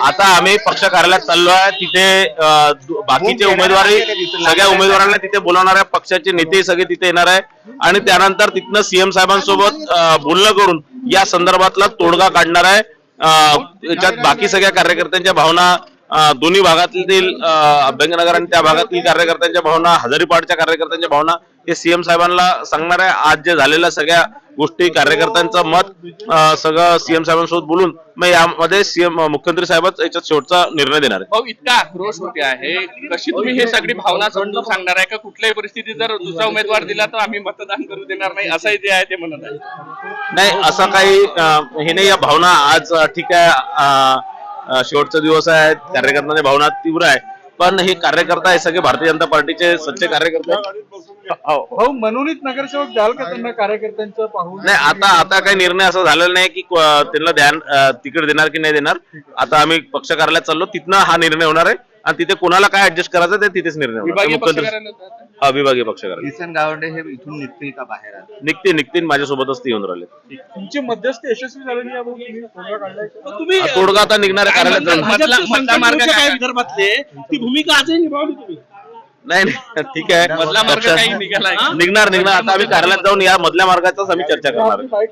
आता आम्ही पक्ष कार्यालयात चाललो आहे. तिथे बाकीचे उमेदवारी सगळ्या उमेदवारांना तिथे बोलवणाऱ्या पक्षाचे नेते सगळे तिथे येणार आहे आणि त्यानंतर तिथनं सीएम साहेबांसोबत बोलणं करून या संदर्भातला तोडगा काढणार आहे. याच्यात बाकी सगळ्या कार्यकर्त्यांच्या भावना, दोन्ही भागातील अभ्यंगनगर आणि त्या भागातील कार्यकर्त्यांच्या भावना, हजारीपाडच्या कार्यकर्त्यांच्या भावना हे सीएम साहेबांना सांगणार आहे. आज जे झालेल्या सगळ्या गोष्टी, कार्यकर्त्यांचं मत सगळं सीएम साहेबांसोबत बोलून मग यामध्ये सीएम मुख्यमंत्री साहेबच याच्यात शेवटचा निर्णय देणार आहे. भाऊ, इतका आक्रोश होते आहे, कशी तुम्ही हे सगळी भावना समजून सांगणार आहे का? कुठल्याही परिस्थितीत जर दुसरा उमेदवार दिला तर आम्ही मतदान करू देणार नाही, असंही जे आहे ते म्हणत आहे. नाही, असं काही हे नाही. या भावना आज ठीक आहे, शेवटचा दिवस आहे, कार्यकर्त्यांच्या भावना तीव्र आहे, पण हे कार्यकर्ता हे सगळे भारतीय जनता पार्टीचे सच्चे कार्यकर्ते भाऊ, मनोनीत नगरसेवक द्याल का त्यांना कार्यकर्त्यांचं पाहून? नाही, आता काही निर्णय असा झालेला नाही की त्यांना तिकीट देणार की नाही देणार. आता आम्ही पक्ष कार्यालयात चाललो, तिथनं हा निर्णय होणार आहे आणि तिथे कोणाला काय ऍडजस्ट करायचं ते तिथेच निर्णय विभागीय पक्ष होणार. कार्यालयात विभागीय पक्ष कार्यालय किसन गावंडे हे इथून निघतील का बाहेर? निघतील माझ्यासोबतच ते येऊन राहिले. तुमची मध्यस्थी यशस्वी झाली नाही याबाबत तुम्ही तोडगा काढलाय का? तुम्ही तोडगा आता निघणाऱ्या कार्यालयात जाऊन. मधला मार्ग काय? विदर्भातले ती भूमिका आजही निभावली तुम्ही. नाही, ठीक आहे, मधला मार्ग काही निघाला निघणार. आता आम्ही कार्यालयात जाऊन या मधल्या मार्गाचाच आम्ही चर्चा करणार आहे.